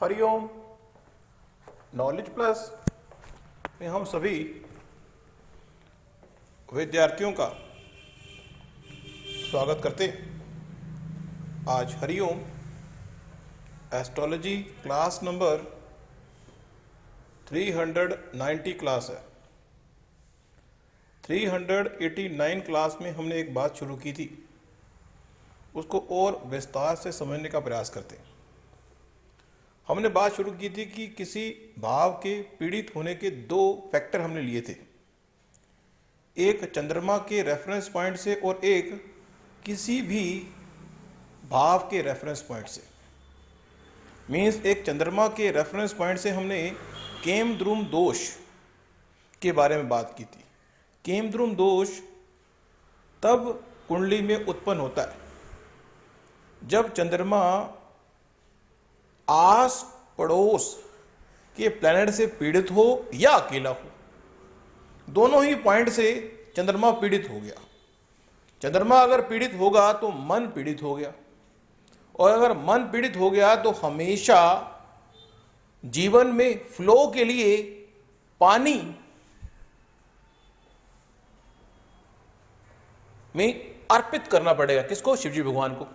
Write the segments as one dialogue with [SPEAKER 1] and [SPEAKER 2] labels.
[SPEAKER 1] Hariom. Knowledge plus में हम सभी विद्यार्थियों का स्वागत करते हैं। आज Hariom astrology class number 390 class है। 389 क्लास में हमने एक बात शुरू की थी, उसको और विस्तार से समझने का प्रयास करते हैं। हमने बात शुरू की थी कि किसी भाव के पीड़ित होने के दो फैक्टर हमने लिए थे, एक चंद्रमा के रेफरेंस पॉइंट से और एक किसी भी भाव के रेफरेंस पॉइंट से। मीन्स एक चंद्रमा के रेफरेंस पॉइंट से हमने केमद्रुम दोष के बारे में बात की थी। केमद्रुम दोष तब कुंडली में उत्पन्न होता है जब चंद्रमा आस पड़ोस के प्लैनेट से पीड़ित हो या अकेला हो। दोनों ही पॉइंट से चंद्रमा पीड़ित हो गया। चंद्रमा अगर पीड़ित होगा तो मन पीड़ित हो गया, और अगर मन पीड़ित हो गया तो हमेशा जीवन में फ्लो के लिए पानी में अर्पित करना पड़ेगा। किसको? शिवजी भगवान को।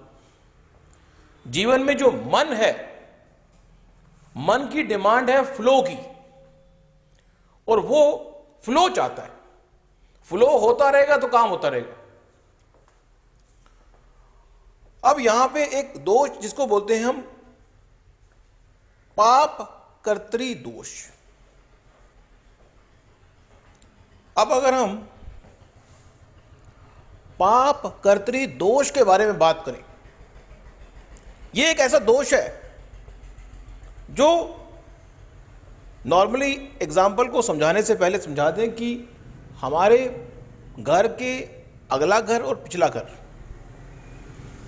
[SPEAKER 1] जीवन में जो मन है, मन की डिमांड है फ्लो की, और वो फ्लो चाहता है। फ्लो होता रहेगा तो काम होता रहेगा। अब यहां पे एक दोष जिसको बोलते हैं हम पाप कर्तरी दोष। अब अगर हम पाप कर्तरी दोष के बारे में बात करें, यह एक ऐसा दोष है जो नॉर्मली एग्जाम्पल को समझाने से पहले समझा दें कि हमारे घर के अगला घर और पिछला घर,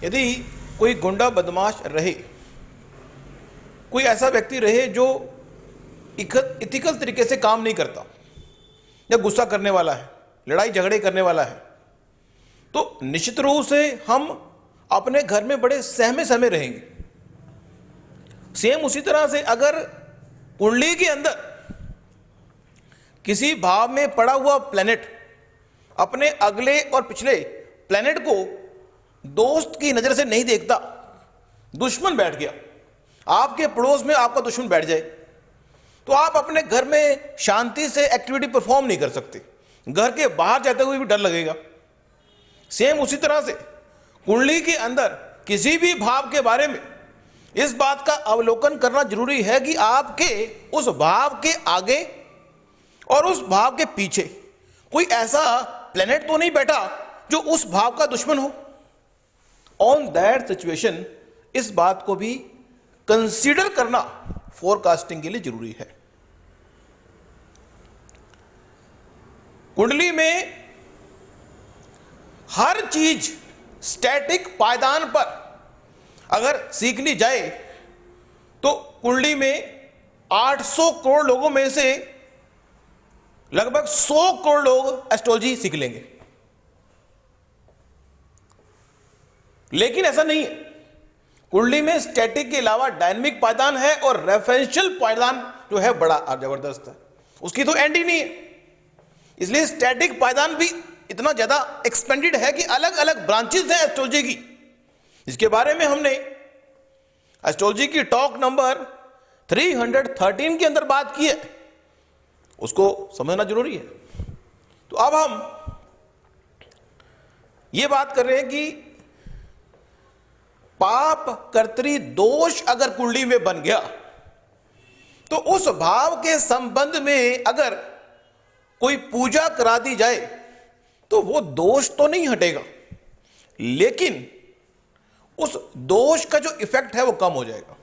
[SPEAKER 1] यदि कोई गुंडा बदमाश रहे, कोई ऐसा व्यक्ति रहे जो इथिकल तरीके से काम नहीं करता या गुस्सा करने वाला है, लड़ाई झगड़े करने वाला है, तो निश्चित रूप से हम अपने घर में बड़े सहमे सहमे रहेंगे। सेम उसी तरह से अगर कुंडली के अंदर किसी भाव में पड़ा हुआ प्लैनेट अपने अगले और पिछले प्लैनेट को दोस्त की नजर से नहीं देखता, दुश्मन बैठ गया, आपके पड़ोस में आपका दुश्मन बैठ जाए, तो आप अपने घर में शांति से एक्टिविटी परफॉर्म नहीं कर सकते। घर के बाहर जाते हुए भी डर लगेगा। सेम उसी तरह से कुंडली के अंदर किसी भी भाव के बारे में इस बात का अवलोकन करना जरूरी है कि आपके उस भाव के आगे और उस भाव के पीछे कोई ऐसा प्लेनेट तो नहीं बैठा जो उस भाव का दुश्मन हो। ऑन दैट सिचुएशन इस बात को भी कंसीडर करना फोरकास्टिंग के लिए जरूरी है। कुंडली में हर चीज स्टैटिक पायदान पर अगर सीख ली जाए तो कुंडली में 800 करोड़ लोगों में से लगभग 100 करोड़ लोग एस्ट्रोलॉजी सीख लेंगे। लेकिन ऐसा नहीं है। कुंडली में स्टैटिक के अलावा डायनेमिक पायदान है और रेफरेंशियल पायदान जो है बड़ा जबरदस्त है, उसकी तो एंड ही नहीं है। इसलिए स्टैटिक पायदान भी इतना ज्यादा एक्सपेंडेड है कि अलग अलग ब्रांचेस हैं एस्ट्रोलॉजी की, जिसके बारे में हमने एस्ट्रोलॉजी की टॉक नंबर 313 के अंदर बात की है। उसको समझना जरूरी है। तो अब हम ये बात कर रहे हैं कि पाप कर्तरी दोष अगर कुंडली में बन गया तो उस भाव के संबंध में अगर कोई पूजा करा दी जाए तो वो दोष तो नहीं हटेगा, लेकिन उस दोष का जो इफेक्ट है वो कम हो जाएगा।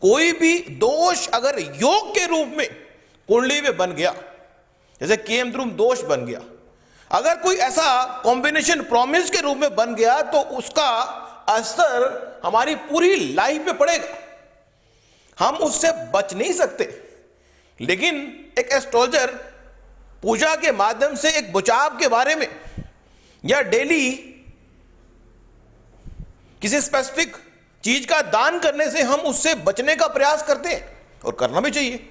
[SPEAKER 1] कोई भी दोष अगर योग के रूप में कुंडली में बन गया, जैसे केमद्रुम दोष बन गया, अगर कोई ऐसा कॉम्बिनेशन प्रॉमिस के रूप में बन गया तो उसका असर हमारी पूरी लाइफ पे पड़ेगा। हम उससे बच नहीं सकते, लेकिन एक एस्ट्रोलॉजर पूजा के माध्यम से एक बचाव के बारे में या डेली किसी स्पेसिफिक चीज का दान करने से हम उससे बचने का प्रयास करते हैं, और करना भी चाहिए।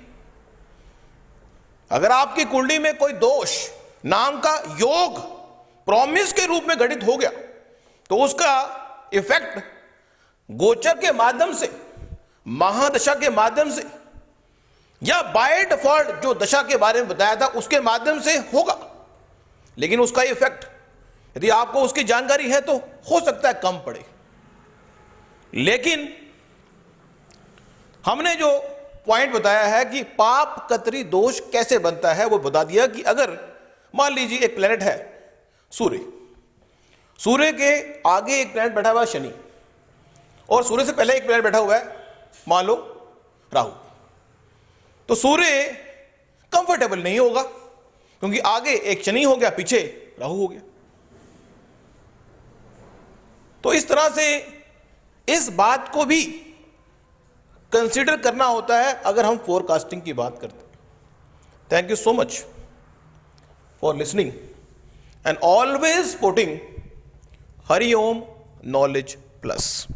[SPEAKER 1] अगर आपकी कुंडली में कोई दोष नाम का योग प्रॉमिस के रूप में घटित हो गया, तो उसका इफेक्ट गोचर के माध्यम से, महादशा के माध्यम से, या बाय डिफॉल्ट जो दशा के बारे में बताया था उसके माध्यम से होगा। लेकिन उसका इफेक्ट यदि आपको उसकी जानकारी है तो हो सकता है कम पड़े। लेकिन हमने जो पॉइंट बताया है कि पाप कतरी दोष कैसे बनता है, वो बता दिया कि अगर मान लीजिए एक प्लेनेट है सूर्य, सूर्य के आगे एक प्लेनेट बैठा हुआ है शनि, और सूर्य से पहले एक प्लेनेट बैठा हुआ है मान लो राहु, तो सूर्य कंफर्टेबल नहीं होगा, क्योंकि आगे एक शनि हो गया, पीछे राहु हो गया। तो इस तरह से इस बात को भी कंसीडर करना होता है अगर हम फोरकास्टिंग की बात करते हैं। Thank you so much for listening and always putting Hari Om knowledge plus.